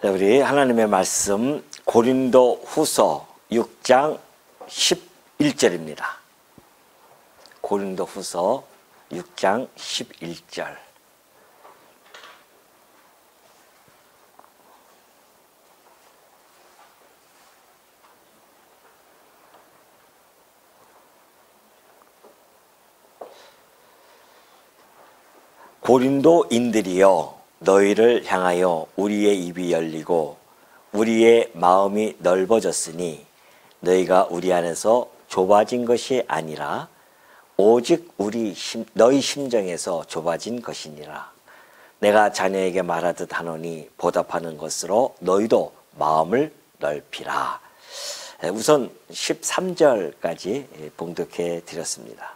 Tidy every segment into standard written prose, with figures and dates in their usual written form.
우리 하나님의 말씀 고린도 후서 6장 11절입니다. 고린도 후서 6장 11절. 고린도인들이여 너희를 향하여 우리의 입이 열리고 우리의 마음이 넓어졌으니 너희가 우리 안에서 좁아진 것이 아니라 오직 너희 심정에서 좁아진 것이니라. 내가 자녀에게 말하듯 하노니 보답하는 것으로 너희도 마음을 넓히라. 우선 13절까지 봉독해 드렸습니다.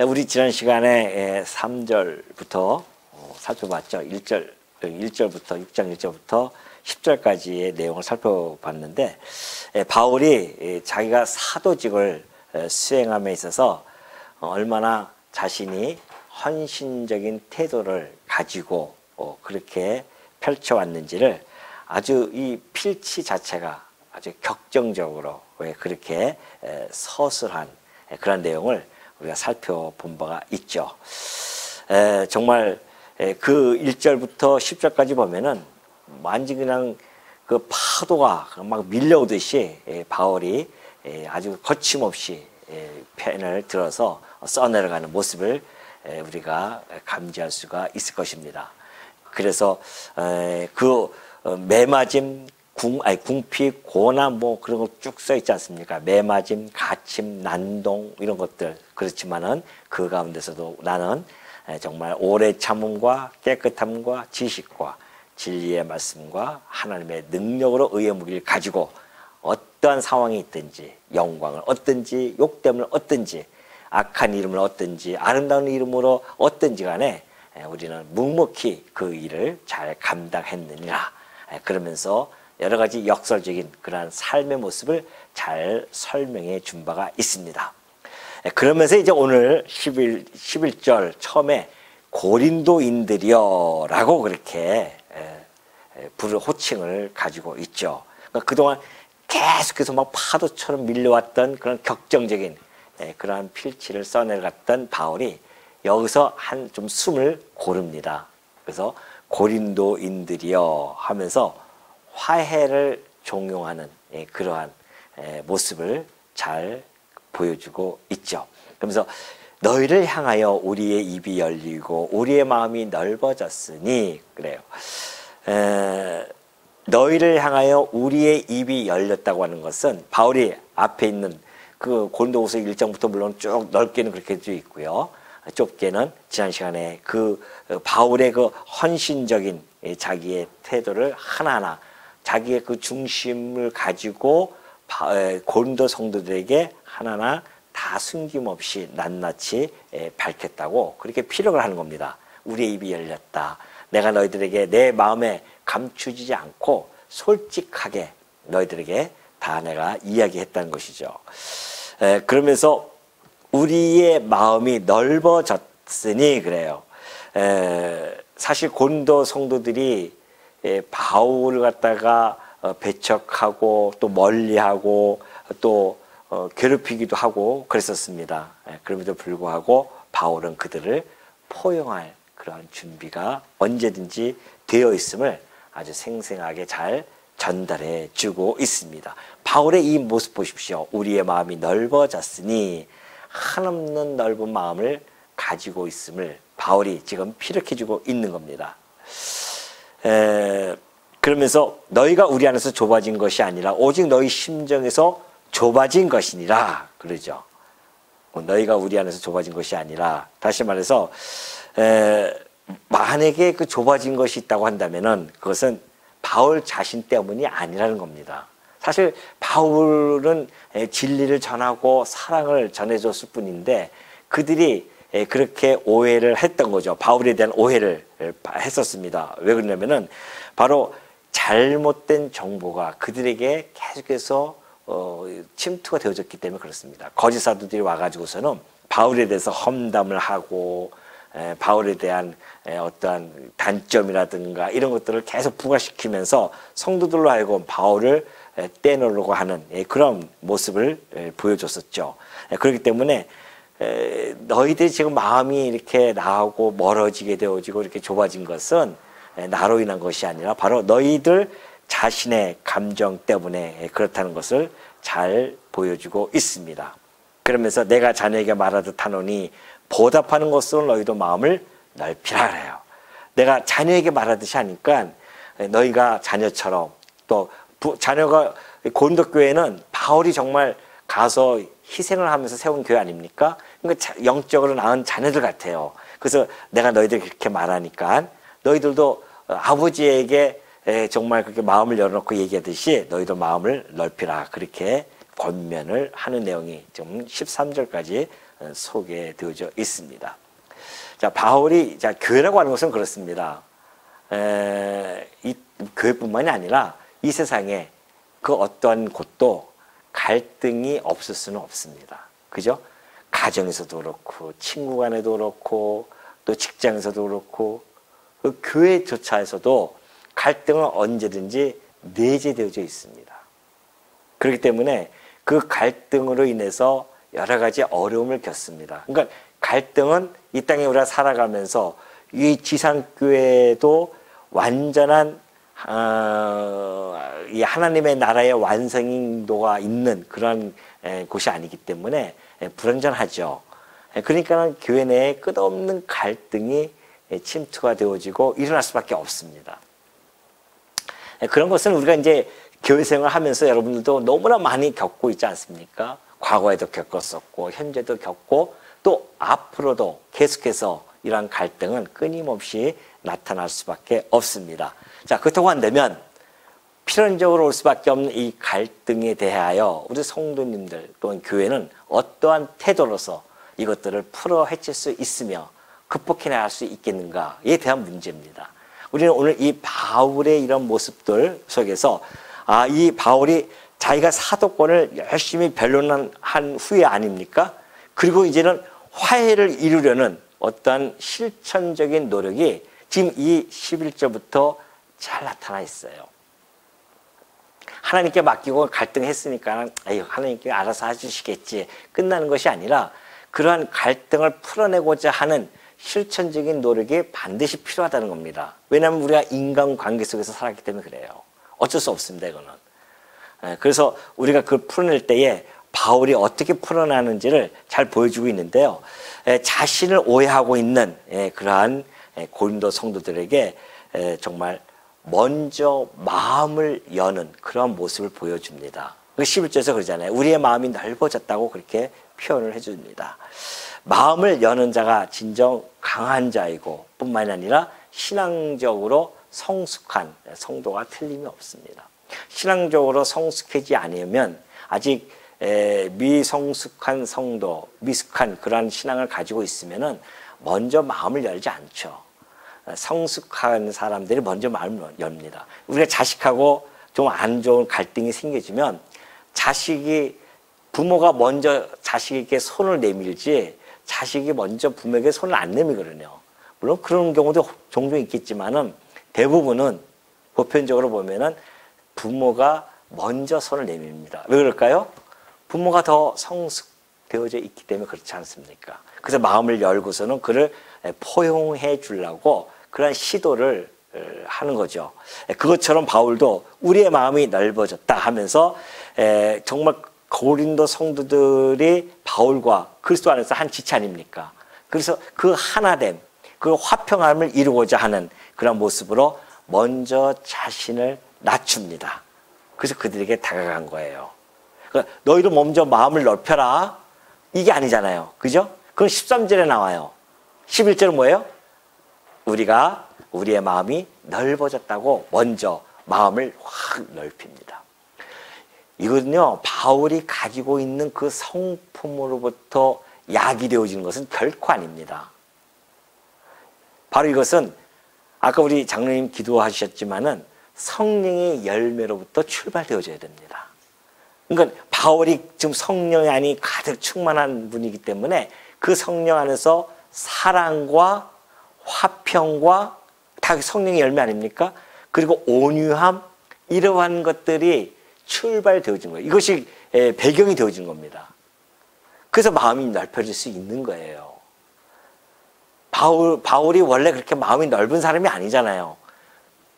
우리 지난 시간에 3절부터 살펴봤죠. 1절부터 6장 1절부터 10절까지의 내용을 살펴봤는데, 바울이 자기가 사도직을 수행함에 있어서 얼마나 자신이 헌신적인 태도를 가지고 그렇게 펼쳐왔는지를 아주 이 필치 자체가 아주 격정적으로 그렇게 서술한 그런 내용을 우리가 살펴본 바가 있죠. 정말 그 1절부터 10절까지 보면은 완전 그냥 그 파도가 막 밀려오듯이 바울이 아주 거침없이 펜을 들어서 써내려가는 모습을 우리가 감지할 수가 있을 것입니다. 그래서 그 매맞음, 궁핍, 고난 뭐 그런 거 쭉 써 있지 않습니까? 매맞음, 가침, 난동 이런 것들. 그렇지만은 그 가운데서도 나는 정말 오래 참음과 깨끗함과 지식과 진리의 말씀과 하나님의 능력으로 의의 무기를 가지고 어떠한 상황이 있든지 영광을 얻든지 욕됨을 얻든지 악한 이름을 얻든지 아름다운 이름으로 얻든지 간에 우리는 묵묵히 그 일을 잘 감당했느니라. 그러면서 여러 가지 역설적인 그러한 삶의 모습을 잘 설명해 준 바가 있습니다. 그러면서 이제 오늘 11절 처음에 고린도인들이여 라고 그렇게 호칭을 가지고 있죠. 그러니까 그동안 계속해서 막 파도처럼 밀려왔던 그런 격정적인 그러한 필치를 써내려갔던 바울이 여기서 좀 숨을 고릅니다. 그래서 고린도인들이여 하면서 화해를 종용하는 그러한 모습을 잘 보여주고 있죠. 그러면서 너희를 향하여 우리의 입이 열리고 우리의 마음이 넓어졌으니 그래요. 너희를 향하여 우리의 입이 열렸다고 하는 것은 바울이 앞에 있는 그 고린도후서 1장부터 물론 쭉 넓게는 그렇게 되어 있고요. 좁게는 지난 시간에 그 바울의 그 헌신적인 자기의 태도를 하나하나 자기의 그 중심을 가지고 고린도 성도들에게 하나하나 다 숨김없이 낱낱이 밝혔다고 그렇게 피력을 하는 겁니다. 우리의 입이 열렸다. 내가 너희들에게 내 마음에 감추지 않고 솔직하게 너희들에게 다 내가 이야기했다는 것이죠. 그러면서 우리의 마음이 넓어졌으니 그래요. 사실 고린도 성도들이 바울을 갖다가 배척하고 또 멀리하고 또 괴롭히기도 하고 그랬었습니다. 그럼에도 불구하고 바울은 그들을 포용할 그러한 준비가 언제든지 되어 있음을 아주 생생하게 잘 전달해 주고 있습니다. 바울의 이 모습 보십시오. 우리의 마음이 넓어졌으니 한없는 넓은 마음을 가지고 있음을 바울이 지금 피력해 주고 있는 겁니다. 그러면서 너희가 우리 안에서 좁아진 것이 아니라 오직 너희 심정에서 좁아진 것이니라 그러죠. 너희가 우리 안에서 좁아진 것이 아니라, 다시 말해서 만약에 그 좁아진 것이 있다고 한다면은 그것은 바울 자신 때문이 아니라는 겁니다. 사실 바울은 진리를 전하고 사랑을 전해줬을 뿐인데 그들이 그렇게 오해를 했던 거죠. 바울에 대한 오해를 했었습니다. 왜 그러냐면은 바로 잘못된 정보가 그들에게 계속해서 침투가 되어졌기 때문에 그렇습니다. 거짓 사도들이 와가지고서는 바울에 대해서 험담을 하고 바울에 대한 어떠한 단점이라든가 이런 것들을 계속 부각시키면서 성도들로 하여금 바울을 떼놓으려고 하는 그런 모습을 보여줬었죠. 그렇기 때문에 너희들이 지금 마음이 이렇게 나하고 멀어지게 되어지고 이렇게 좁아진 것은 나로 인한 것이 아니라 바로 너희들 자신의 감정 때문에 그렇다는 것을 잘 보여주고 있습니다. 그러면서 내가 자네에게 말하듯 하노니 보답하는 것으로 너희도 마음을 넓히라 그래요. 내가 자녀에게 말하듯이 하니까 너희가 자녀처럼 또 자녀가 고린도 교회는 바울이 정말 가서 희생을 하면서 세운 교회 아닙니까? 그러니까 영적으로 낳은 자녀들 같아요. 그래서 내가 너희들 그렇게 말하니까 너희들도 아버지에게 정말 그렇게 마음을 열어놓고 얘기하듯이 너희도 마음을 넓히라 그렇게 권면을 하는 내용이 좀 13절까지 소개되어져 있습니다. 자, 바울이 교회라고 하는 것은 그렇습니다. 이 교회뿐만이 아니라 이 세상에 그 어떠한 곳도 갈등이 없을 수는 없습니다. 그죠? 가정에서도 그렇고 친구 간에도 그렇고 또 직장에서도 그렇고 그 교회조차에서도 갈등은 언제든지 내재되어져 있습니다. 그렇기 때문에 그 갈등으로 인해서 여러 가지 어려움을 겪습니다. 그러니까 갈등은 이 땅에 우리가 살아가면서 이 지상교회도 완전한 이 하나님의 나라의 완성도가 있는 그런 곳이 아니기 때문에 불완전하죠. 그러니까 교회 내에 끝없는 갈등이 침투가 되어지고 일어날 수밖에 없습니다. 그런 것은 우리가 이제 교회 생활을 하면서 여러분들도 너무나 많이 겪고 있지 않습니까? 과거에도 겪었었고 현재도 겪고 또 앞으로도 계속해서 이러한 갈등은 끊임없이 나타날 수밖에 없습니다. 자, 그렇다고 한다면 필연적으로 올 수밖에 없는 이 갈등에 대하여 우리 성도님들 또는 교회는 어떠한 태도로서 이것들을 풀어 헤칠 수 있으며 극복해 나갈 수 있겠는가에 대한 문제입니다. 우리는 오늘 이 바울의 이런 모습들 속에서 이 바울이 자기가 사도권을 열심히 변론한 후에 아닙니까? 그리고 이제는 화해를 이루려는 어떠한 실천적인 노력이 지금 이 11절부터 잘 나타나 있어요. 하나님께 맡기고 갈등했으니까 하나님께 알아서 해주시겠지 끝나는 것이 아니라 그러한 갈등을 풀어내고자 하는 실천적인 노력이 반드시 필요하다는 겁니다. 왜냐하면 우리가 인간관계 속에서 살았기 때문에 그래요. 어쩔 수 없습니다. 이거는. 그래서 우리가 그걸 풀어낼 때에 바울이 어떻게 풀어나는지를 잘 보여주고 있는데요. 자신을 오해하고 있는 그러한 고린도 성도들에게 정말 먼저 마음을 여는 그런 모습을 보여줍니다. 11절에서 그러잖아요. 우리의 마음이 넓어졌다고 그렇게 표현을 해줍니다. 마음을 여는 자가 진정 강한 자이고 뿐만이 아니라 신앙적으로 성숙한 성도가 틀림이 없습니다. 신앙적으로 성숙하지 않으면 아직 미성숙한 성도, 미숙한 그러한 신앙을 가지고 있으면은 먼저 마음을 열지 않죠. 성숙한 사람들이 먼저 마음을 엽니다. 우리가 자식하고 좀 안 좋은 갈등이 생겨지면 부모가 먼저 자식에게 손을 내밀지 자식이 먼저 부모에게 손을 안 내밀거든요. 물론 그런 경우도 종종 있겠지만은 대부분은 보편적으로 보면은 부모가 먼저 손을 내밉니다. 왜 그럴까요? 부모가 더 성숙되어져 있기 때문에 그렇지 않습니까? 그래서 마음을 열고서는 그를 포용해 주려고 그런 시도를 하는 거죠. 그것처럼 바울도 우리의 마음이 넓어졌다 하면서 정말 고린도 성도들이 바울과 그리스도 안에서 한 지체 아닙니까? 그래서 그 하나됨, 그 화평함을 이루고자 하는 그런 모습으로 먼저 자신을 낮춥니다. 그래서 그들에게 다가간 거예요. 그러니까 너희도 먼저 마음을 넓혀라. 이게 아니잖아요. 그죠? 그럼 13절에 나와요. 11절은 뭐예요? 우리가 우리의 마음이 넓어졌다고 먼저 마음을 확 넓힙니다. 이거는요, 바울이 가지고 있는 그 성품으로부터 약이 되어지는 것은 결코 아닙니다. 바로 이것은 아까 우리 장로님 기도하셨지만은 성령의 열매로부터 출발되어져야 됩니다. 그러니까 바울이 지금 성령의 안이 가득 충만한 분이기 때문에 그 성령 안에서 사랑과 화평과 다 성령의 열매 아닙니까? 그리고 온유함, 이러한 것들이 출발되어진 거예요. 이것이 배경이 되어진 겁니다. 그래서 마음이 넓혀질 수 있는 거예요. 바울이 원래 그렇게 마음이 넓은 사람이 아니잖아요.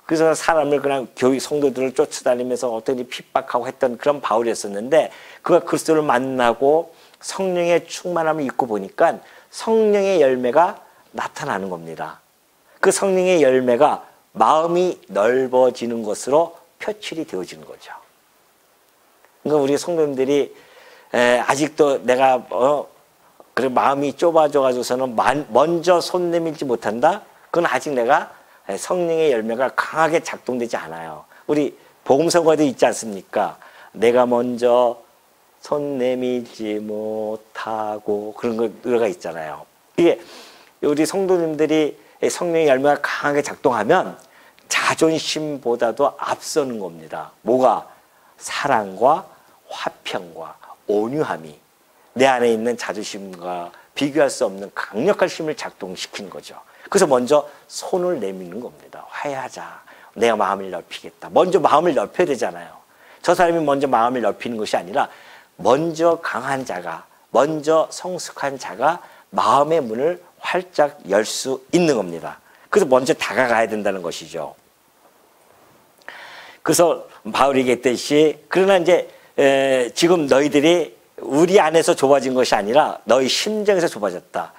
그래서 사람을 그냥 교회 성도들을 쫓아다니면서 어떤 핍박하고 했던 그런 바울이었었는데, 그가 그리스도를 만나고 성령의 충만함을 입고 보니까 성령의 열매가 나타나는 겁니다. 그 성령의 열매가 마음이 넓어지는 것으로 표출이 되어지는 거죠. 그러니까 우리 성도님들이 아직도 내가 그래 마음이 좁아져가지고서는 먼저 손 내밀지 못한다? 그건 아직 내가 성령의 열매가 강하게 작동되지 않아요. 우리 복음서가도 있지 않습니까? 내가 먼저 손 내밀지 못하고 그런 거가 있잖아요. 이게 우리 성도님들이 성령의 열매가 강하게 작동하면 자존심보다도 앞서는 겁니다. 뭐가? 사랑과 화평과 온유함이 내 안에 있는 자존심과 비교할 수 없는 강력한 힘을 작동시키는 거죠. 그래서 먼저 손을 내미는 겁니다. 화해하자. 내가 마음을 넓히겠다. 먼저 마음을 넓혀야 되잖아요. 저 사람이 먼저 마음을 넓히는 것이 아니라 먼저 강한 자가, 먼저 성숙한 자가 마음의 문을 활짝 열 수 있는 겁니다. 그래서 먼저 다가가야 된다는 것이죠. 그래서 바울이 얘기했듯이, 그러나 이제 지금 너희들이 우리 안에서 좁아진 것이 아니라 너희 심정에서 좁아졌다.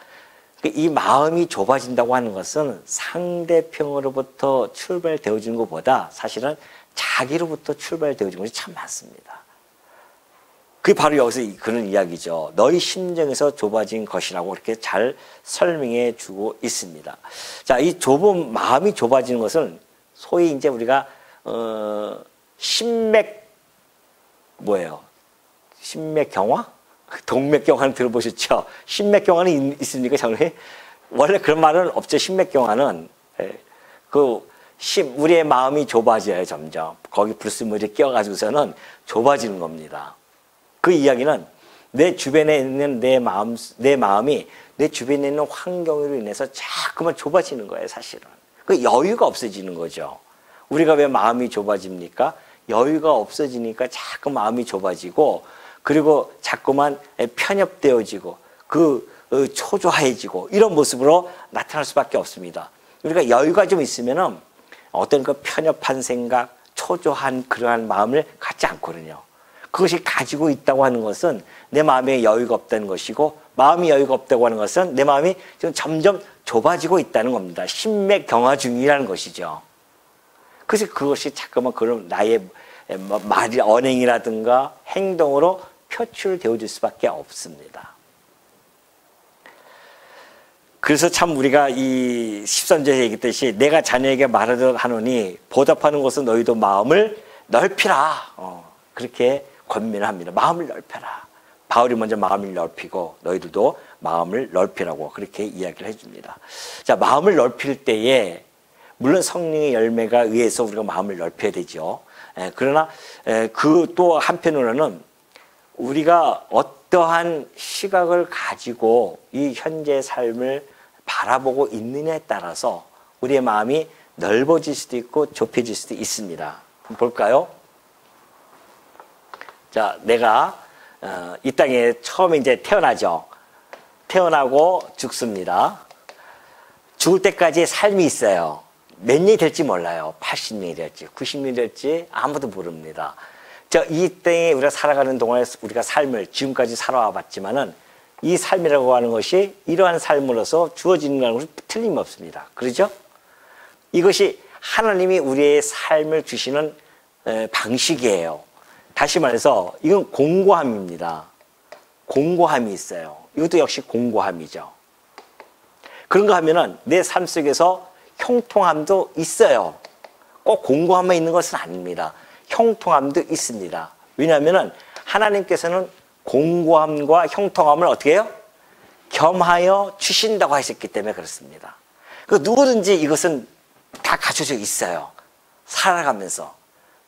이 마음이 좁아진다고 하는 것은 상대편으로부터 출발되어진 것보다 사실은 자기로부터 출발되어진 것이 참 많습니다. 그게 바로 여기서 그런 이야기죠. 너희 심정에서 좁아진 것이라고 이렇게 잘 설명해 주고 있습니다. 자, 이 마음이 좁아지는 것은 소위 이제 우리가 신맥경화? 동맥경화는 들어보셨죠? 신맥경화는 있습니까, 장로님? 원래 그런 말은 없죠. 신맥경화는 우리의 마음이 좁아져요, 점점. 거기 불순물이 끼어가지고서는 좁아지는 겁니다. 그 이야기는 내 주변에 있는 내 마음이 내 주변에 있는 환경으로 인해서 자꾸만 좁아지는 거예요, 사실은. 그 여유가 없어지는 거죠. 우리가 왜 마음이 좁아집니까? 여유가 없어지니까 자꾸 마음이 좁아지고, 그리고 자꾸만 편협되어지고, 초조해지고, 이런 모습으로 나타날 수밖에 없습니다. 우리가 여유가 좀 있으면은 어떤 그 편협한 생각, 초조한 그러한 마음을 갖지 않거든요. 그것이 가지고 있다고 하는 것은 내 마음에 여유가 없다는 것이고, 마음이 여유가 없다고 하는 것은 내 마음이 지금 점점 좁아지고 있다는 겁니다. 신맥경화 중이라는 것이죠. 그래서 그것이 자꾸만 그런 나의 말이 언행이라든가 행동으로 표출되어질 수밖에 없습니다. 그래서 참 우리가 이 13절에 얘기했듯이 내가 자녀에게 말하도록 하노니 보답하는 것은 너희도 마음을 넓히라. 그렇게 권면을 합니다. 마음을 넓혀라. 바울이 먼저 마음을 넓히고 너희들도 마음을 넓히라고 그렇게 이야기를 해줍니다. 자, 마음을 넓힐 때에 물론 성령의 열매가 의해서 우리가 마음을 넓혀야 되죠. 그러나 그 또 한편으로는 우리가 어떠한 시각을 가지고 이 현재 삶을 바라보고 있느냐에 따라서 우리의 마음이 넓어질 수도 있고 좁혀질 수도 있습니다. 한번 볼까요? 자, 내가 이 땅에 처음에 이제 태어나죠. 태어나고 죽습니다. 죽을 때까지의 삶이 있어요. 몇 년이 될지 몰라요. 80년이 될지 90년이 될지 아무도 모릅니다. 이 땅에 우리가 살아가는 동안에 우리가 삶을 지금까지 살아와 봤지만은 이 삶이라고 하는 것이 이러한 삶으로서 주어지는 것은 틀림없습니다. 그렇죠? 이것이 하나님이 우리의 삶을 주시는 방식이에요. 다시 말해서 이건 공고함입니다. 공고함이 있어요. 이것도 역시 공고함이죠. 그런가 하면은 내 삶 속에서 형통함도 있어요. 꼭 공고함만 있는 것은 아닙니다. 형통함도 있습니다. 왜냐하면은 하나님께서는 공고함과 형통함을 어떻게 해요? 겸하여 주신다고 하셨기 때문에 그렇습니다. 누구든지 이것은 다 갖춰져 있어요. 살아가면서.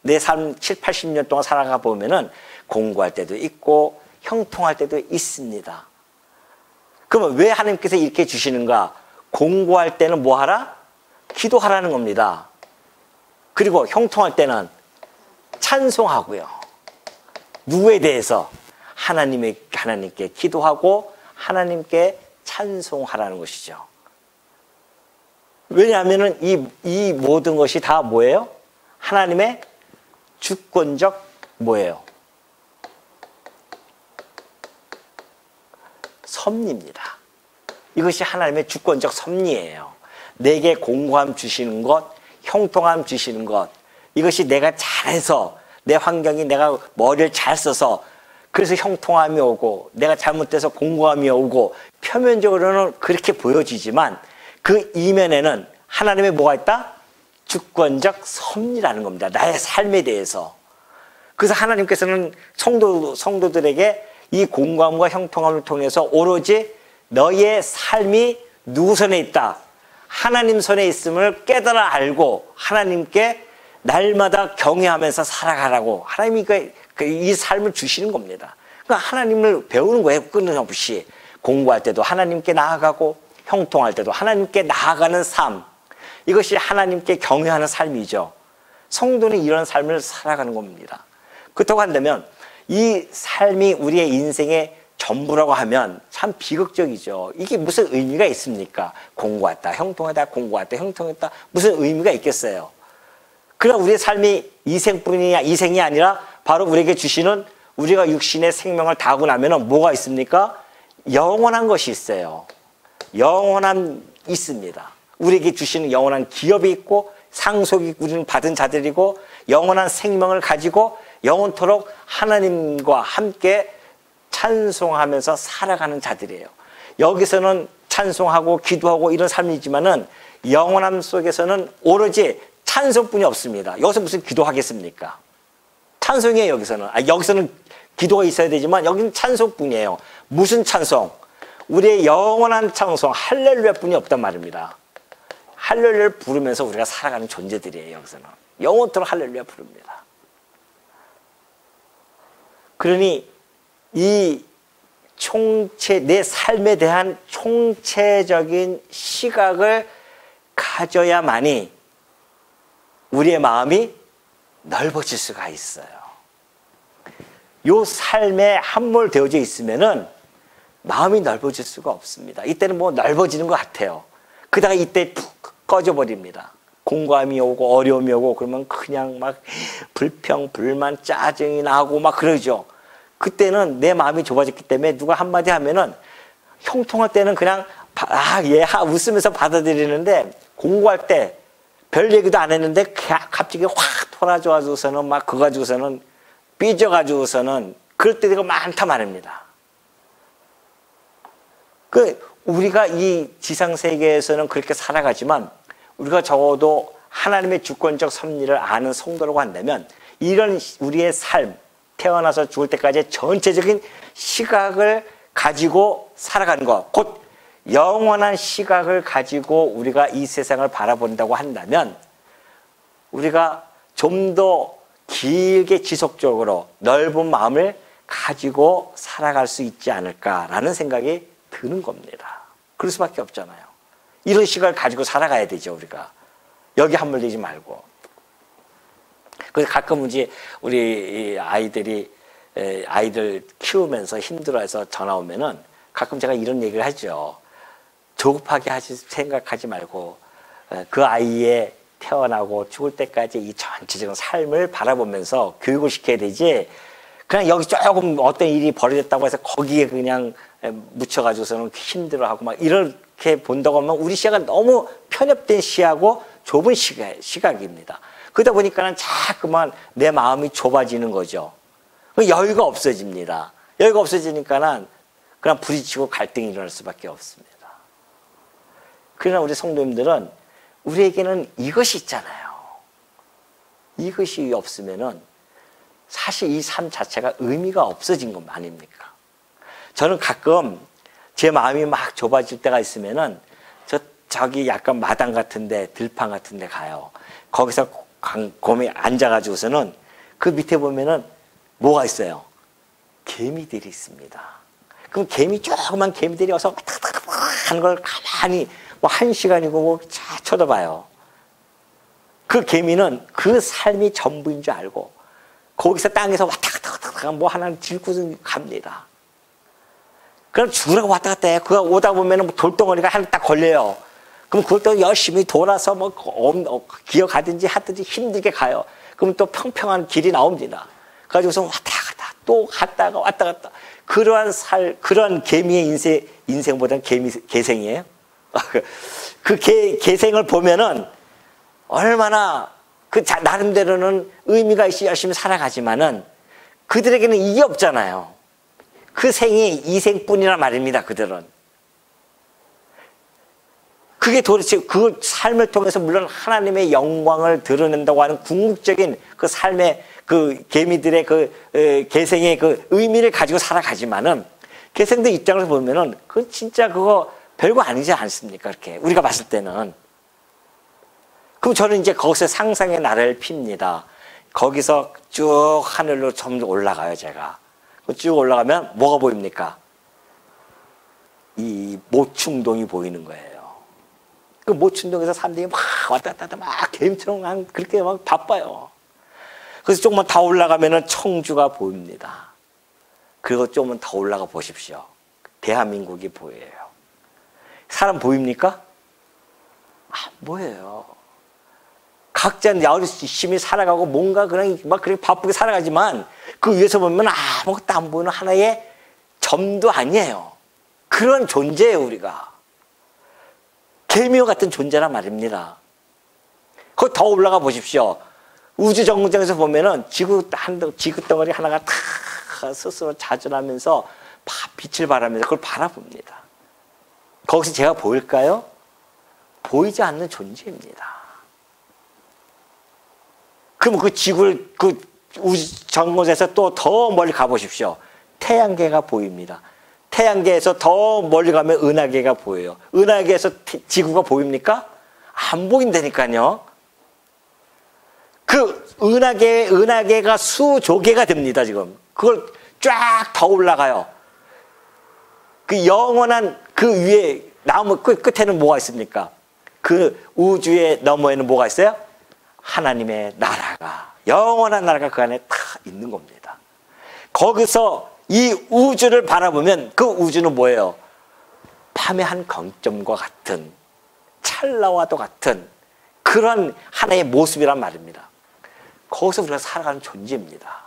내 삶 7, 80년 동안 살아가 보면은 공고할 때도 있고 형통할 때도 있습니다. 그러면 왜 하나님께서 이렇게 주시는가? 공고할 때는 뭐 하라? 기도하라는 겁니다. 그리고 형통할 때는 찬송하고요. 누구에 대해서? 하나님께 기도하고 하나님께 찬송하라는 것이죠. 왜냐하면 이 모든 것이 다 뭐예요? 하나님의 주권적 뭐예요? 섭리입니다. 이것이 하나님의 주권적 섭리예요. 내게 공고함 주시는 것, 형통함 주시는 것, 이것이 내가 잘해서 내 환경이 내가 머리를 잘 써서 그래서 형통함이 오고 내가 잘못돼서 공고함이 오고 표면적으로는 그렇게 보여지지만 그 이면에는 하나님의 뭐가 있다? 주권적 섭리라는 겁니다. 나의 삶에 대해서. 그래서 하나님께서는 성도들에게 이 공고함과 형통함을 통해서 오로지 너의 삶이 누구 손에 있다? 하나님 손에 있음을 깨달아 알고 하나님께 날마다 경외하면서 살아가라고 하나님이 이 삶을 주시는 겁니다. 그러니까 하나님을 배우는 거예요. 끊임없이. 공부할 때도 하나님께 나아가고 형통할 때도 하나님께 나아가는 삶. 이것이 하나님께 경외하는 삶이죠. 성도는 이런 삶을 살아가는 겁니다. 그렇다고 한다면 이 삶이 우리의 인생의 전부라고 하면 참 비극적이죠. 이게 무슨 의미가 있습니까? 공고하다, 형통하다, 공고하다, 형통했다. 무슨 의미가 있겠어요? 그러나 우리의 삶이 이생이 아니라 바로 우리에게 주시는 우리가 육신의 생명을 다하고 나면 뭐가 있습니까? 영원한 것이 있어요. 영원함 있습니다. 우리에게 주시는 영원한 기업이 있고 상속이 우리는 받은 자들이고 영원한 생명을 가지고 영원토록 하나님과 함께 찬송하면서 살아가는 자들이에요. 여기서는 찬송하고 기도하고 이런 삶이지만은 영원함 속에서는 오로지 찬송뿐이 없습니다. 여기서 무슨 기도하겠습니까? 찬송이에요. 여기서는 기도가 있어야 되지만 여기는 찬송뿐이에요. 무슨 찬송? 우리의 영원한 찬송 할렐루야뿐이 없단 말입니다. 할렐루야를 부르면서 우리가 살아가는 존재들이에요. 여기서는 영원토록 할렐루야 부릅니다. 그러니 이 내 삶에 대한 총체적인 시각을 가져야만이 우리의 마음이 넓어질 수가 있어요. 이 삶에 함몰되어져 있으면은 마음이 넓어질 수가 없습니다. 이때는 뭐 넓어지는 것 같아요. 그다가 이때 푹 꺼져버립니다. 공고함이 오고 어려움이 오고 그러면 그냥 막 불평, 불만, 짜증이 나고 막 그러죠. 그때는 내 마음이 좁아졌기 때문에 누가 한마디 하면은 형통할 때는 그냥 웃으면서 받아들이는데 공고할 때 별 얘기도 안 했는데 갑자기 확 돌아줘가지고서는 막 그거 가지고서는 삐져가지고서는 그럴 때가 많단 말입니다. 우리가 이 지상세계에서는 그렇게 살아가지만 우리가 적어도 하나님의 주권적 섭리를 아는 성도라고 한다면 이런 우리의 삶, 태어나서 죽을 때까지 전체적인 시각을 가지고 살아가는 것, 곧 영원한 시각을 가지고 우리가 이 세상을 바라본다고 한다면 우리가 좀 더 길게 지속적으로 넓은 마음을 가지고 살아갈 수 있지 않을까라는 생각이 드는 겁니다. 그럴 수밖에 없잖아요. 이런 시각을 가지고 살아가야 되죠. 우리가 여기 함몰되지 말고. 그래서 가끔 이제 우리 아이들 키우면서 힘들어해서 전화 오면은 가끔 제가 이런 얘기를 하죠. 조급하게 생각하지 말고 그 아이의 태어나고 죽을 때까지 이 전체적인 삶을 바라보면서 교육을 시켜야 되지. 그냥 여기 조금 어떤 일이 벌어졌다고 해서 거기에 그냥 묻혀가지고서는 힘들어하고 막 이렇게 본다고 하면 우리 시야가 너무 편협된 시야고 좁은 시각입니다. 그러다 보니까는 자꾸만 내 마음이 좁아지는 거죠. 여유가 없어집니다. 여유가 없어지니까는 그냥 부딪히고 갈등이 일어날 수밖에 없습니다. 그러나 우리 성도님들은 우리에게는 이것이 있잖아요. 이것이 없으면은 사실 이 삶 자체가 의미가 없어진 것 아닙니까? 저는 가끔 제 마음이 막 좁아질 때가 있으면은 저기 약간 마당 같은데 들판 같은데 가요. 거기서 곰에 앉아가지고서는 그 밑에 보면은 뭐가 있어요? 개미들이 있습니다. 그럼 조그만 개미들이 와서 탁탁탁 하는 걸 가만히 뭐 1시간이고 뭐 쳐다봐요. 그 개미는 그 삶이 전부인 줄 알고 거기서 땅에서 왔다 갔다 뭐 하나 짚고 갑니다. 그럼 죽으라고 왔다 갔다 해. 그거 오다 보면은 뭐 돌덩어리가 하나 딱 걸려요. 그럼 그걸 또 열심히 돌아서 뭐 기어가든지 하든지 힘들게 가요. 그럼 또 평평한 길이 나옵니다. 그래가지고서 왔다 갔다 또 갔다가 왔다 갔다. 그러한 개미의 인생보다는 개생이에요. 그 개생을 보면은 얼마나 나름대로는 의미가 있이 열심히 살아가지만은 그들에게는 이게 없잖아요. 그 생이 이 생뿐이란 말입니다. 그들은. 그게 도대체 그 삶을 통해서 물론 하나님의 영광을 드러낸다고 하는 궁극적인 그 삶의 그 개미들의 그 개생의 그 의미를 가지고 살아가지만은 개생들 입장에서 보면은 그건 진짜 그거 별거 아니지 않습니까? 그렇게 우리가 봤을 때는. 그럼 저는 이제 거기서 상상의 나래를 핍니다. 거기서 쭉 하늘로 점점 올라가요, 제가. 쭉 올라가면 뭐가 보입니까? 이 모충동이 보이는 거예요. 그 모충동에서 사람들이 막 왔다 갔다 막 개미처럼 그렇게 막 바빠요. 그래서 조금만 더 올라가면은 청주가 보입니다. 그리고 조금만 더 올라가 보십시오. 대한민국이 보여요. 사람 보입니까? 안 보여요. 각자 열심히 살아가고 뭔가 그냥 막 그렇게 바쁘게 살아가지만 그 위에서 보면 아무것도 안 보이는 하나의 점도 아니에요. 그런 존재예요, 우리가. 개미와 같은 존재란 말입니다. 거기 더 올라가 보십시오. 우주 정거장에서 보면은 지구 덩어리 하나가 탁 스스로 자전하면서 빛을 발하면서 그걸 바라봅니다. 거기서 제가 보일까요? 보이지 않는 존재입니다. 그럼 그 지구를 그 우주 정거장에서 또 더 멀리 가보십시오. 태양계가 보입니다. 태양계에서 더 멀리 가면 은하계가 보여요. 은하계에서 지구가 보입니까? 안 보인다니까요. 그 은하계가 수조개가 됩니다, 지금. 그걸 쫙 더 올라가요. 그 영원한 그 위에 나무 끝에는 뭐가 있습니까? 그 우주의 너머에는 뭐가 있어요? 하나님의 나라가, 영원한 나라가 그 안에 다 있는 겁니다. 거기서 이 우주를 바라보면 그 우주는 뭐예요? 밤의 한 경점과 같은, 찰나와도 같은 그런 하나의 모습이란 말입니다. 거기서 우리가 살아가는 존재입니다.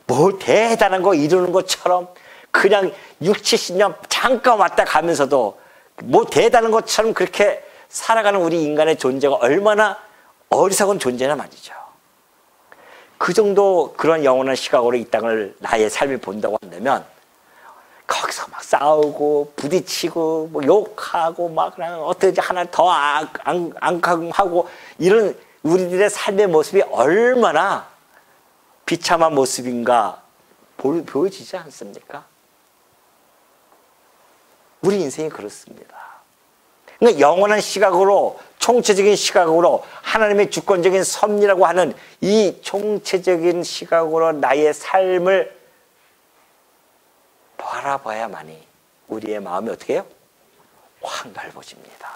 뭐 대단한 거 이루는 것처럼 그냥 60, 70년 잠깐 왔다 가면서도 뭐 대단한 것처럼 그렇게 살아가는 우리 인간의 존재가 얼마나 어리석은 존재나 말이죠. 그 정도 그런 영원한 시각으로 이 땅을 나의 삶을 본다고 한다면 거기서 막 싸우고 부딪히고 뭐 욕하고 막 그냥 어떻게 하나 더 앙캉하고 이런 우리들의 삶의 모습이 얼마나 비참한 모습인가 보여지지 않습니까? 우리 인생이 그렇습니다. 그러니까 영원한 시각으로, 총체적인 시각으로 하나님의 주권적인 섭리라고 하는 이 총체적인 시각으로 나의 삶을 바라봐야만이 우리의 마음이 어떻게 해요? 확 넓어집니다.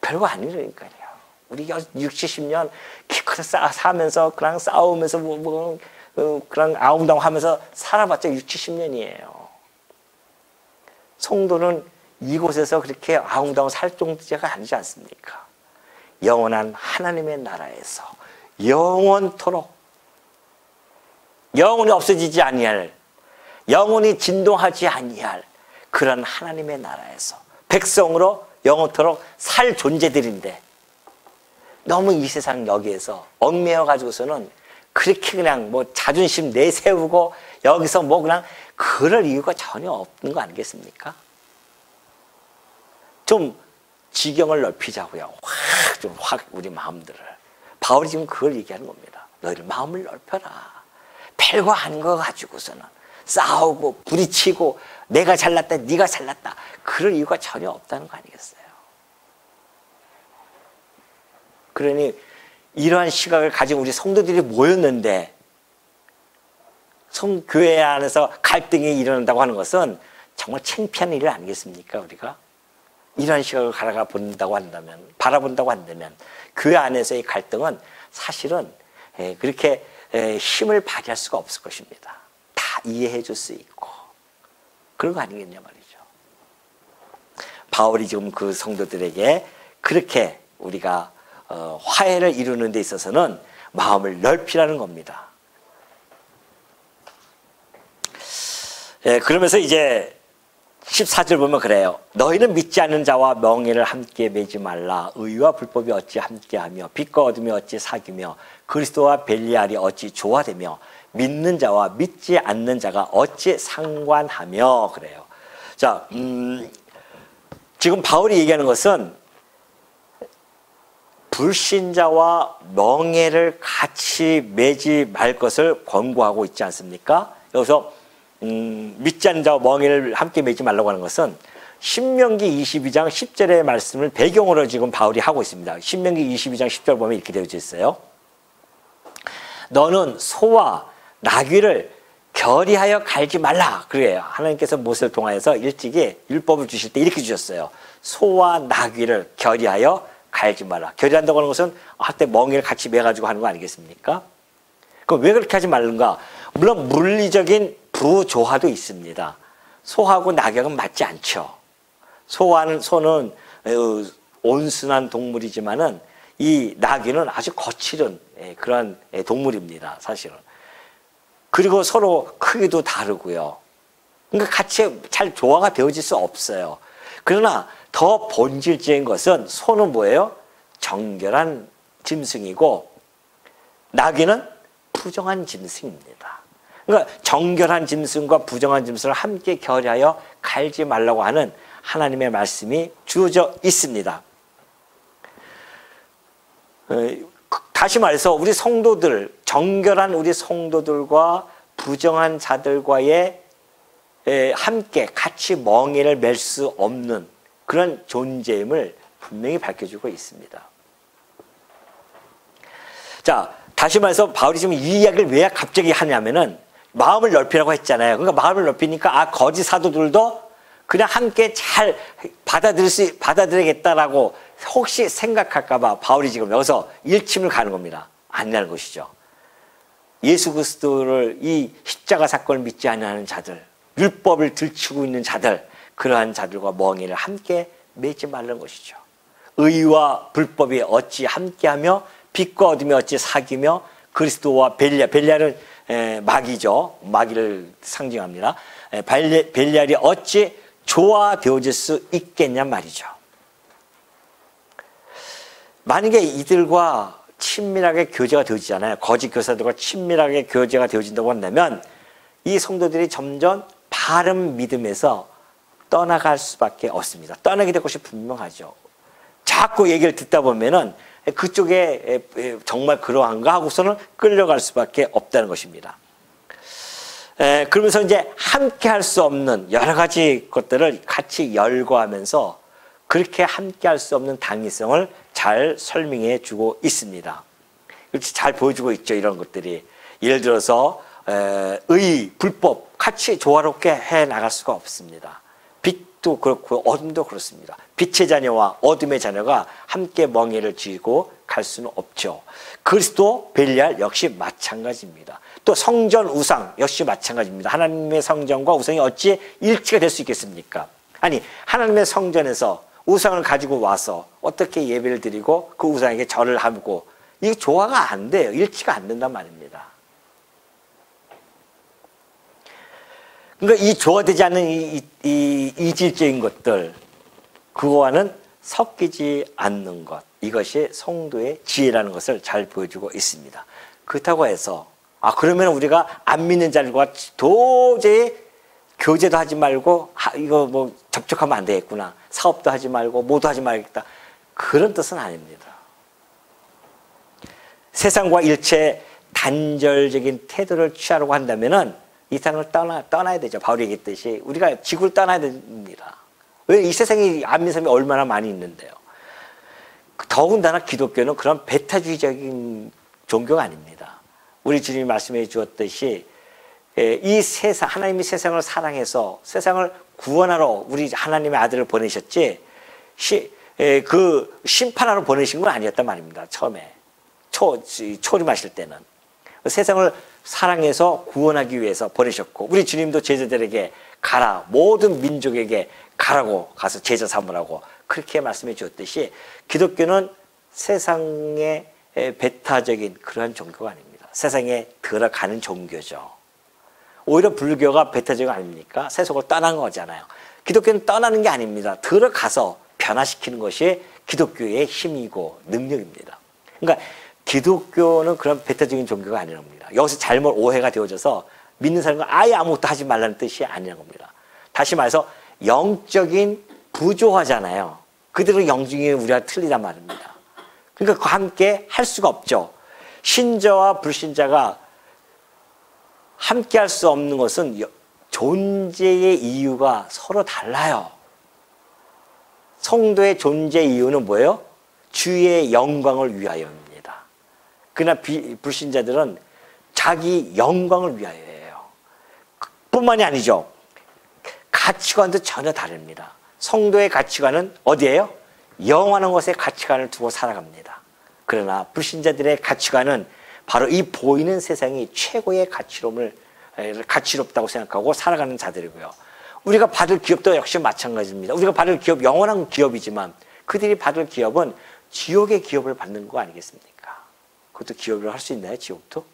별거 아니라니까요. 우리 60, 70년 기껏 사면서 그냥 싸우면서 그냥 아웅다웅하면서 살아봤자 60, 70년이에요. 성도는 이곳에서 그렇게 아웅다웅 살 정도가 아니지 않습니까? 영원한 하나님의 나라에서 영원토록 영원히 없어지지 아니할, 영원히 진동하지 아니할 그런 하나님의 나라에서 백성으로 영원토록 살 존재들인데 너무 이 세상 여기에서 얽매여 가지고서는 그렇게 그냥 뭐 자존심 내세우고 여기서 뭐 그냥 그럴 이유가 전혀 없는 거 아니겠습니까? 좀 지경을 넓히자고요. 확 우리 마음들을. 바울이 지금 그걸 얘기하는 겁니다. 너희들 마음을 넓혀라. 별거 아닌 거 가지고서는 싸우고 부딪히고 내가 잘났다 네가 잘났다 그럴 이유가 전혀 없다는 거 아니겠어요? 그러니 이러한 시각을 가진 우리 성도들이 모였는데 교회 안에서 갈등이 일어난다고 하는 것은 정말 창피한 일 아니겠습니까? 우리가 이런 시각을 바라본다고 한다면 교회 안에서의 갈등은 사실은 그렇게 힘을 발휘할 수가 없을 것입니다. 다 이해해 줄 수 있고 그런 거 아니겠냐 말이죠. 바울이 지금 그 성도들에게 그렇게 우리가 화해를 이루는 데 있어서는 마음을 넓히라는 겁니다. 그러면서 이제 14절 보면 그래요. 너희는 믿지 않는 자와 멍에를 함께 매지 말라. 의와 불법이 어찌 함께하며 빛과 어둠이 어찌 사귀며 그리스도와 벨리알이 어찌 조화되며 믿는 자와 믿지 않는 자가 어찌 상관하며 그래요. 자, 지금 바울이 얘기하는 것은 불신자와 멍에를 같이 매지 말 것을 권고하고 있지 않습니까? 여기서 믿지 않는 자와 멍에를 함께 매지 말라고 하는 것은 신명기 22장 10절의 말씀을 배경으로 지금 바울이 하고 있습니다. 신명기 22장 10절 보면 이렇게 되어져 있어요. 너는 소와 나귀를 결의하여 갈지 말라. 그래요. 하나님께서 모세를 통하여서 일찍이 율법을 주실 때 이렇게 주셨어요. 소와 나귀를 결의하여 갈지 말라. 결의한다고 하는 것은 한때 멍에를 같이 매가지고 하는 거 아니겠습니까? 그럼 왜 그렇게 하지 말는가? 물론 물리적인 부조화도 있습니다. 소하고 낙엽은 맞지 않죠. 소는 온순한 동물이지만은 이 나귀는 아주 거칠은 그런 동물입니다. 사실은. 그리고 서로 크기도 다르고요. 그러니까 같이 잘 조화가 되어질 수 없어요. 그러나 더 본질적인 것은 소는 뭐예요? 정결한 짐승이고 나귀는 부정한 짐승입니다. 그러니까 정결한 짐승과 부정한 짐승을 함께 결의하여 갈지 말라고 하는 하나님의 말씀이 주어져 있습니다. 다시 말해서 우리 성도들, 정결한 우리 성도들과 부정한 자들과의 함께 같이 멍에를 맬 수 없는 그런 존재임을 분명히 밝혀주고 있습니다. 자, 다시 말해서 바울이 지금 이 이야기를 왜 갑자기 하냐면은 마음을 넓히라고 했잖아요. 그러니까 마음을 넓히니까 거짓 사도들도 그냥 함께 잘 받아들이겠다라고 혹시 생각할까봐 바울이 지금 여기서 일침을 가는 겁니다. 아니라는 것이죠. 예수 그리스도를 이 십자가 사건을 믿지 않는 자들, 율법을 들추고 있는 자들, 그러한 자들과 멍에를 함께 매지 말라는 것이죠. 의와 불법이 어찌 함께하며 빛과 어둠이 어찌 사귀며 그리스도와 벨리알은 마귀죠. 마귀를 상징합니다. 벨리알이 어찌 조화되어질 수 있겠냐 말이죠. 만약에 이들과 친밀하게 교제가 되어지잖아요. 거짓 교사들과 친밀하게 교제가 되어진다고 한다면 이 성도들이 점점 바른 믿음에서 떠나갈 수밖에 없습니다. 떠나게 될 것이 분명하죠. 자꾸 얘기를 듣다 보면은 그쪽에 정말 그러한가 하고서는 끌려갈 수밖에 없다는 것입니다. 그러면서 이제 함께 할 수 없는 여러 가지 것들을 같이 열거하면서 그렇게 함께 할 수 없는 당위성을 잘 설명해 주고 있습니다. 이렇게 잘 보여주고 있죠. 이런 것들이. 예를 들어서 의, 불법 같이 조화롭게 해 나갈 수가 없습니다. 빛도 그렇고 어둠도 그렇습니다. 빛의 자녀와 어둠의 자녀가 함께 멍에를 쥐고 갈 수는 없죠. 그리스도 벨리알 역시 마찬가지입니다. 또 성전 우상 역시 마찬가지입니다. 하나님의 성전과 우상이 어찌 일치가 될 수 있겠습니까? 아니 하나님의 성전에서 우상을 가지고 와서 어떻게 예배를 드리고 그 우상에게 절을 하고 이게 조화가 안 돼요. 일치가 안 된단 말입니다. 그러니까 이 조화되지 않는 이 이질적인 것들 그거와는 섞이지 않는 것 이것이 성도의 지혜라는 것을 잘 보여주고 있습니다. 그렇다고 해서 그러면 우리가 안 믿는 자들과 도저히 교제도 하지 말고 이거 뭐 접촉하면 안 되겠구나. 사업도 하지 말고 뭐도 하지 말겠다. 그런 뜻은 아닙니다. 세상과 일체 단절적인 태도를 취하려고 한다면은 이 세상을 떠나야 되죠. 바울이 얘기했듯이 우리가 지구를 떠나야 됩니다. 왜 이 세상에 안 믿는 사람이 얼마나 많이 있는데요. 더군다나 기독교는 그런 배타주의적인 종교가 아닙니다. 우리 주님이 말씀해 주었듯이 이 세상, 하나님이 세상을 사랑해서 세상을 구원하러 우리 하나님의 아들을 보내셨지, 그 심판하러 보내신 건 아니었단 말입니다. 처음에 초림하실 때는 세상을 사랑해서 구원하기 위해서 보내셨고, 우리 주님도 제자들에게 가라, 모든 민족에게 가라고, 가서 제자 삼으라고 그렇게 말씀해 주었듯이, 기독교는 세상의 배타적인 그러한 종교가 아닙니다. 세상에 들어가는 종교죠. 오히려 불교가 배타적 아닙니까? 세속을 떠난 거잖아요. 기독교는 떠나는 게 아닙니다. 들어가서 변화시키는 것이 기독교의 힘이고 능력입니다. 그러니까 기독교는 그런 배타적인 종교가 아니라는 겁니다. 여기서 잘못 오해가 되어져서 믿는 사람과 아예 아무것도 하지 말라는 뜻이 아니라는 겁니다. 다시 말해서 영적인 부조화잖아요. 그대로 영적인 우리가 틀리단 말입니다. 그러니까 그와 함께 할 수가 없죠. 신자와 불신자가 함께 할 수 없는 것은 존재의 이유가 서로 달라요. 성도의 존재 이유는 뭐예요? 주의 영광을 위하여입니다. 그러나 불신자들은 자기 영광을 위하여예요. 뿐만이 아니죠. 가치관도 전혀 다릅니다. 성도의 가치관은 어디예요? 영원한 것에 가치관을 두고 살아갑니다. 그러나 불신자들의 가치관은 바로 이 보이는 세상이 최고의 가치롭다고 생각하고 살아가는 자들이고요. 우리가 받을 기업도 역시 마찬가지입니다. 우리가 받을 기업, 영원한 기업이지만 그들이 받을 기업은 지옥의 기업을 받는 거 아니겠습니까? 그것도 기업을 할 수 있나요? 지옥도?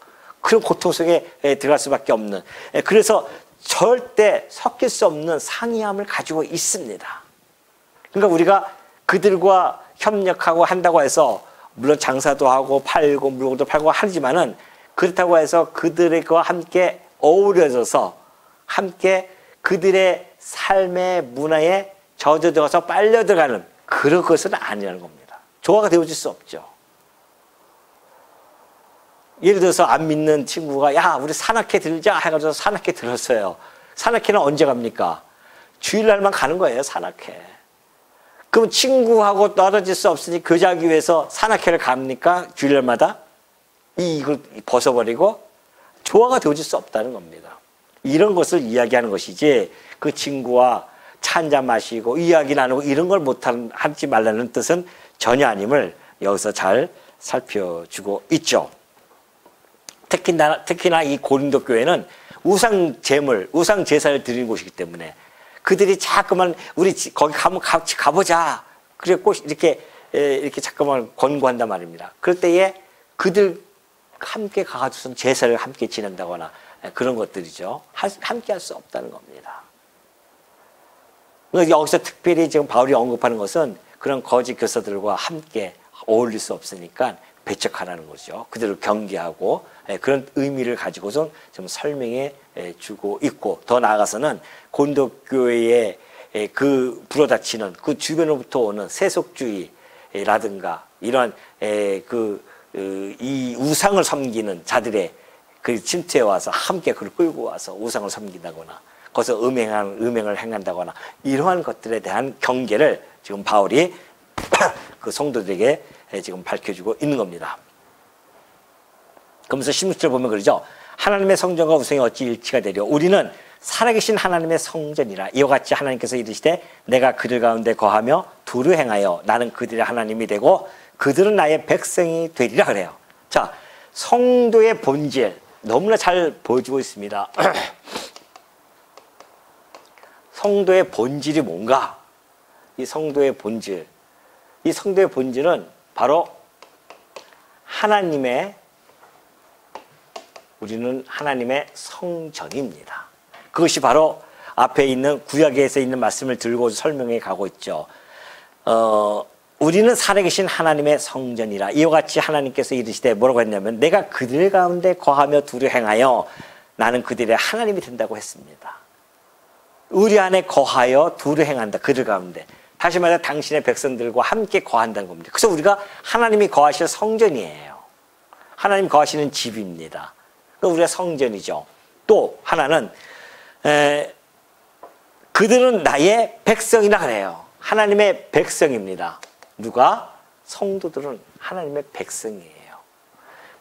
그런 고통 속에 들어갈 수밖에 없는, 그래서 절대 섞일 수 없는 상이함을 가지고 있습니다. 그러니까 우리가 그들과 협력하고 한다고 해서, 물론 장사도 하고 팔고 물건도 팔고 하지만은, 그렇다고 해서 그들과 함께 어우러져서 함께 그들의 삶의 문화에 젖어들어서 빨려 들어가는 그런 것은 아니라는 겁니다. 조화가 되어질 수 없죠. 예를 들어서 안 믿는 친구가 야 우리 산악회 들자 해가지고 산악회 들었어요. 산악회는 언제 갑니까? 주일날만 가는 거예요. 산악회. 그럼 친구하고 떨어질 수 없으니 교제하기 위해서 산악회를 갑니까? 주일날마다? 이걸 벗어버리고 조화가 되어질 수 없다는 겁니다. 이런 것을 이야기하는 것이지, 그 친구와 차 한잔 마시고 이야기 나누고 이런 걸 하지 말라는 뜻은 전혀 아님을 여기서 잘 살펴주고 있죠. 특히나 이 고린도 교회는 우상 제물, 우상 제사를 드리는 곳이기 때문에 그들이 자꾸만 우리 거기 가면 같이 가보자. 그래 꼭 이렇게 자꾸만 권고한단 말입니다. 그럴 때에 그들 함께 가가지고선 제사를 함께 지낸다거나 그런 것들이죠. 함께 할 수 없다는 겁니다. 여기서 특별히 지금 바울이 언급하는 것은 그런 거짓 교사들과 함께 어울릴 수 없으니까 배척하라는 거죠. 그들을 경계하고 그런 의미를 가지고선 좀 설명해 주고 있고, 더 나아가서는 고린도 교회에 그 불어닥치는 그 주변으로부터 오는 세속주의라든가 이런 이 우상을 섬기는 자들의 그 침투에 와서 함께 그걸 끌고 와서 우상을 섬긴다거나 거기서 음행을 행한다거나 이러한 것들에 대한 경계를 지금 바울이 그 성도들에게 지금 밝혀주고 있는 겁니다. 그러면서 16절 보면 그러죠. 하나님의 성전과 우상이 어찌 일치가 되려? 우리는 살아계신 하나님의 성전이라. 이와 같이 하나님께서 이르시되 내가 그들 가운데 거하며 두루 행하여 나는 그들의 하나님이 되고 그들은 나의 백성이 되리라 그래요. 자, 성도의 본질 너무나 잘 보여주고 있습니다. 성도의 본질이 뭔가? 이 성도의 본질은 바로 우리는 하나님의 성전입니다. 그것이 바로 앞에 있는 구약에서 있는 말씀을 들고 설명해 가고 있죠. 우리는 살아계신 하나님의 성전이라. 이와 같이 하나님께서 이르시되 뭐라고 했냐면 내가 그들 가운데 거하며 두루 행하여 나는 그들의 하나님이 된다고 했습니다. 우리 안에 거하여 두루 행한다. 그들 가운데. 다시 말해 당신의 백성들과 함께 거한다는 겁니다. 그래서 우리가 하나님이 거하실 성전이에요. 하나님 거하시는 집입니다. 우리가 성전이죠. 또 하나는 그들은 나의 백성이라 그래요. 하나님의 백성입니다. 누가? 성도들은 하나님의 백성이에요.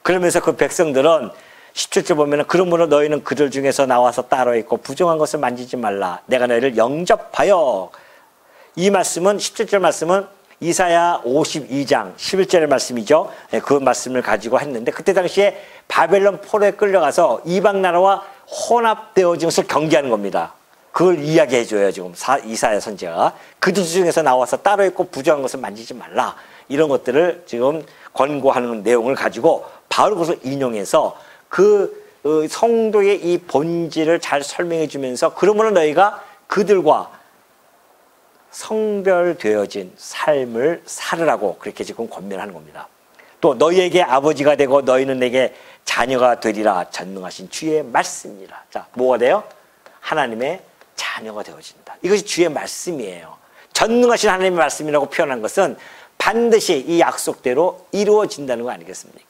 그러면서 그 백성들은 17절 보면은 그러므로 너희는 그들 중에서 나와서 따로 있고 부정한 것을 만지지 말라. 내가 너희를 영접하여. 이 말씀은 17절 말씀은 이사야 52장 11절의 말씀이죠. 그 말씀을 가지고 했는데 그때 당시에 바벨론 포로에 끌려가서 이방 나라와 혼합되어진 것을 경계하는 겁니다. 그걸 이야기해 줘요. 지금 이사야 선지자가 그들 중에서 나와서 따로 있고 부정한 것을 만지지 말라. 이런 것들을 지금 권고하는 내용을 가지고 바로 그것을 인용해서 그 성도의 이 본질을 잘 설명해 주면서 그러므로 너희가 그들과 성별되어진 삶을 살으라고 그렇게 지금 권면하는 겁니다. 또 너희에게 아버지가 되고 너희는 내게 자녀가 되리라. 전능하신 주의 말씀이라. 자, 뭐가 돼요? 하나님의 자녀가 되어진다. 이것이 주의 말씀이에요. 전능하신 하나님의 말씀이라고 표현한 것은 반드시 이 약속대로 이루어진다는 거 아니겠습니까?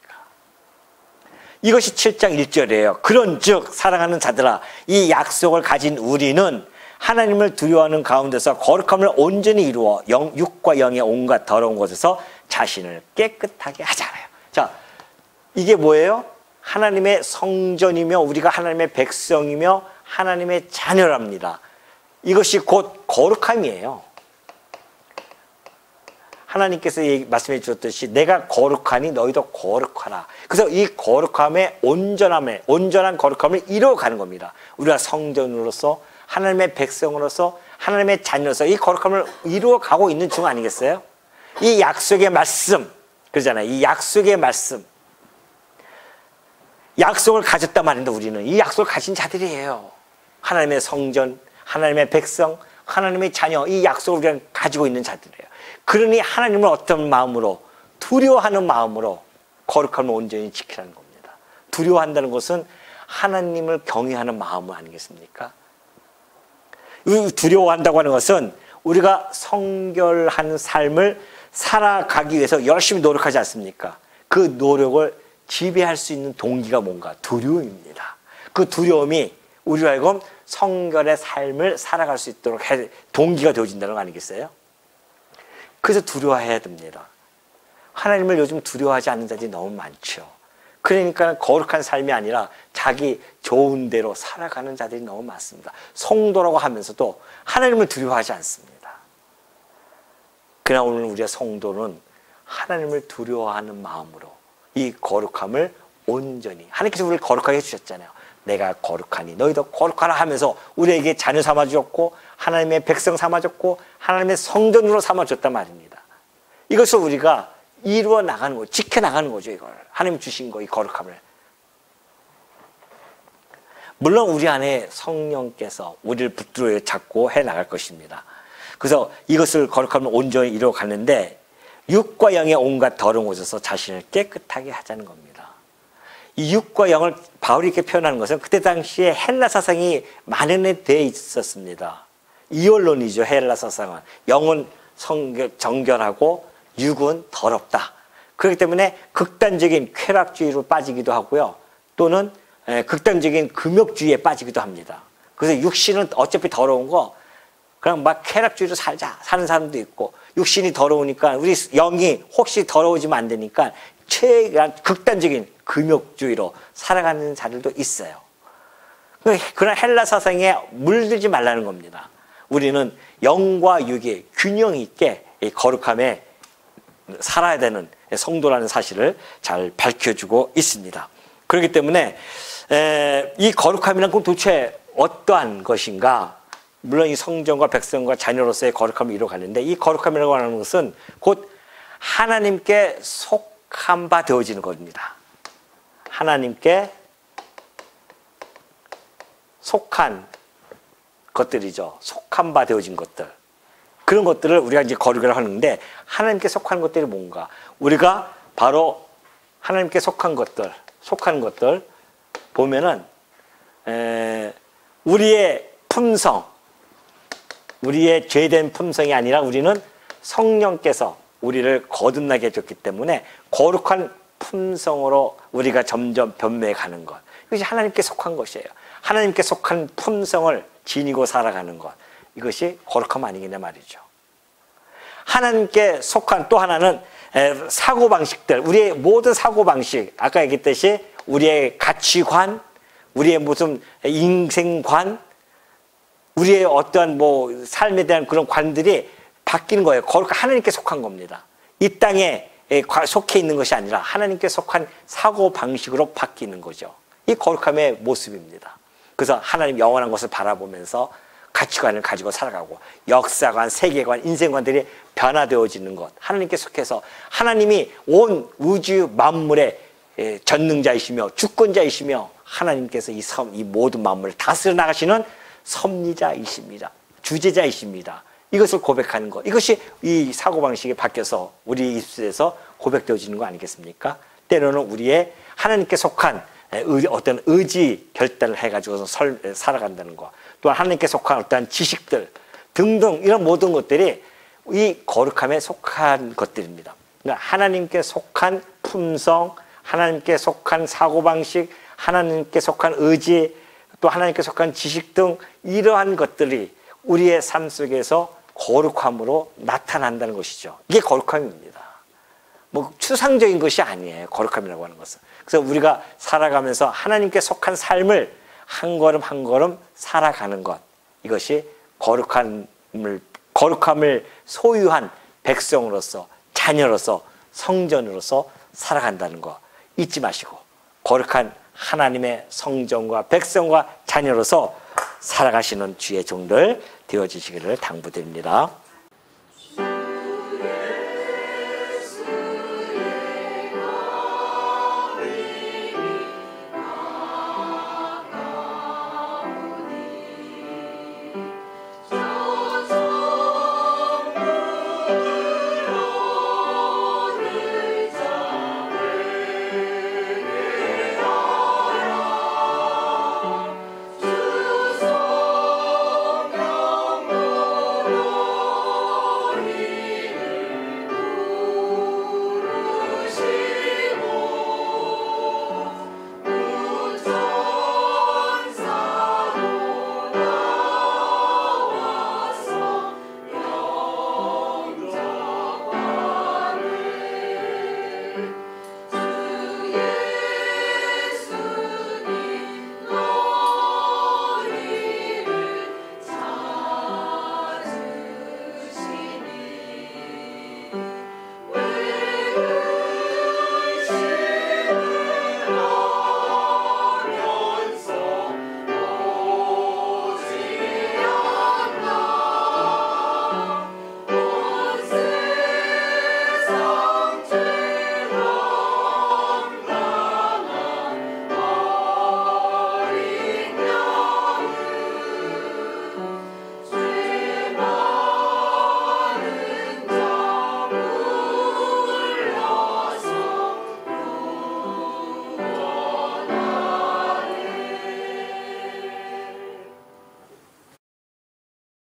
이것이 7장 1절이에요. 그런즉 사랑하는 자들아 이 약속을 가진 우리는 하나님을 두려워하는 가운데서 거룩함을 온전히 이루어 육과 영의 온갖 더러운 것에서 자신을 깨끗하게 하잖아요. 자, 이게 뭐예요? 하나님의 성전이며 우리가 하나님의 백성이며 하나님의 자녀랍니다. 이것이 곧 거룩함이에요. 하나님께서 말씀해 주셨듯이 내가 거룩하니 너희도 거룩하라. 그래서 이 거룩함의 온전한 거룩함을 이루어가는 겁니다. 우리가 성전으로서 하나님의 백성으로서 하나님의 자녀로서 이 거룩함을 이루어가고 있는 중 아니겠어요? 이 약속의 말씀 그러잖아요. 이 약속의 말씀 약속을 가졌단 말인데 우리는 이 약속을 가진 자들이에요. 하나님의 성전, 하나님의 백성, 하나님의 자녀 이 약속을 우리가 가지고 있는 자들이에요. 그러니 하나님을 어떤 마음으로 두려워하는 마음으로 거룩함을 온전히 지키라는 겁니다. 두려워한다는 것은 하나님을 경외하는 마음 아니겠습니까? 두려워한다고 하는 것은 우리가 성결한 삶을 살아가기 위해서 열심히 노력하지 않습니까? 그 노력을 지배할 수 있는 동기가 뭔가? 두려움입니다. 그 두려움이 우리로 하여금 성결의 삶을 살아갈 수 있도록 동기가 되어진다는 거 아니겠어요? 그래서 두려워해야 됩니다. 하나님을 요즘 두려워하지 않는 자들이 너무 많죠. 그러니까 거룩한 삶이 아니라 자기 좋은 대로 살아가는 자들이 너무 많습니다. 성도라고 하면서도 하나님을 두려워하지 않습니다. 그러나 오늘 우리의 성도는 하나님을 두려워하는 마음으로 이 거룩함을 온전히 하나님께서 우리를 거룩하게 해주셨잖아요. 내가 거룩하니 너희도 거룩하라 하면서 우리에게 자녀 삼아주었고 하나님의 백성 삼아줬고 하나님의 성전으로 삼아줬단 말입니다. 이것을 우리가 이루어 나가는 거죠. 지켜나가는 거죠. 이걸 하나님 주신 거 이 거룩함을. 물론 우리 안에 성령께서 우리를 붙들어 잡고 해나갈 것입니다. 그래서 이것을 거룩함을 온전히 이루어가는데 육과 영의 온갖 더러운 곳에서 자신을 깨끗하게 하자는 겁니다. 이 육과 영을 바울이 이렇게 표현하는 것은 그때 당시에 헬라 사상이 만연해 되어 있었습니다. 이원론이죠. 헬라 사상은. 영은 정결하고 육은 더럽다. 그렇기 때문에 극단적인 쾌락주의로 빠지기도 하고요. 또는 극단적인 금욕주의에 빠지기도 합니다. 그래서 육신은 어차피 더러운 거 그냥 막 쾌락주의로 사는 사람도 있고 육신이 더러우니까 우리 영이 혹시 더러워지면 안 되니까 극단적인 금욕주의로 살아가는 자들도 있어요. 그런 헬라 사상에 물들지 말라는 겁니다. 우리는 영과 육의 균형 있게 거룩함에 살아야 되는 성도라는 사실을 잘 밝혀주고 있습니다. 그렇기 때문에 이 거룩함이란 건 도대체 어떠한 것인가? 물론 이 성전과 백성과 자녀로서의 거룩함을 이루어가는데 이 거룩함이라고 하는 것은 곧 하나님께 속한 바 되어지는 겁니다. 하나님께 속한 것들이죠. 속한 바 되어진 것들. 그런 것들을 우리가 이제 거룩이라고 하는데 하나님께 속한 것들이 뭔가? 우리가 바로 하나님께 속한 것들 보면은 우리의 품성, 우리의 죄된 품성이 아니라 우리는 성령께서 우리를 거듭나게 해줬기 때문에 거룩한 품성으로 우리가 점점 변매해 가는 것. 이것이 하나님께 속한 것이에요. 하나님께 속한 품성을 지니고 살아가는 것. 이것이 거룩함 아니겠냐 말이죠. 하나님께 속한 또 하나는 사고방식들, 우리의 모든 사고방식, 아까 얘기했듯이 우리의 가치관, 우리의 무슨 인생관, 우리의 어떠한 뭐 삶에 대한 그런 관들이 바뀌는 거예요. 거룩한 하나님께 속한 겁니다. 이 땅에 속해 있는 것이 아니라 하나님께 속한 사고 방식으로 바뀌는 거죠. 이 거룩함의 모습입니다. 그래서 하나님 영원한 것을 바라보면서 가치관을 가지고 살아가고 역사관, 세계관, 인생관들이 변화되어지는 것. 하나님께 속해서 하나님이 온 우주 만물의 전능자이시며 주권자이시며 하나님께서 이 모든 만물을 다스려 나가시는 섭리자이십니다. 주제자이십니다. 이것을 고백하는 것. 이것이 이 사고방식이 바뀌어서 우리 입술에서 고백되어지는 거 아니겠습니까? 때로는 우리의 하나님께 속한 어떤 의지 결단을 해가지고서 살아간다는 것. 또한 하나님께 속한 어떤 지식들 등등 이런 모든 것들이 이 거룩함에 속한 것들입니다. 그러니까 하나님께 속한 품성, 하나님께 속한 사고방식, 하나님께 속한 의지, 또 하나님께 속한 지식 등 이러한 것들이 우리의 삶 속에서 거룩함으로 나타난다는 것이죠. 이게 거룩함입니다. 뭐 추상적인 것이 아니에요. 거룩함이라고 하는 것은. 그래서 우리가 살아가면서 하나님께 속한 삶을 한 걸음 한 걸음 살아가는 것. 이것이 거룩함을 소유한 백성으로서, 자녀로서, 성전으로서 살아간다는 거 잊지 마시고 거룩한 하나님의 성전과 백성과 자녀로서 살아가시는 주의 종들 되어주시기를 당부드립니다.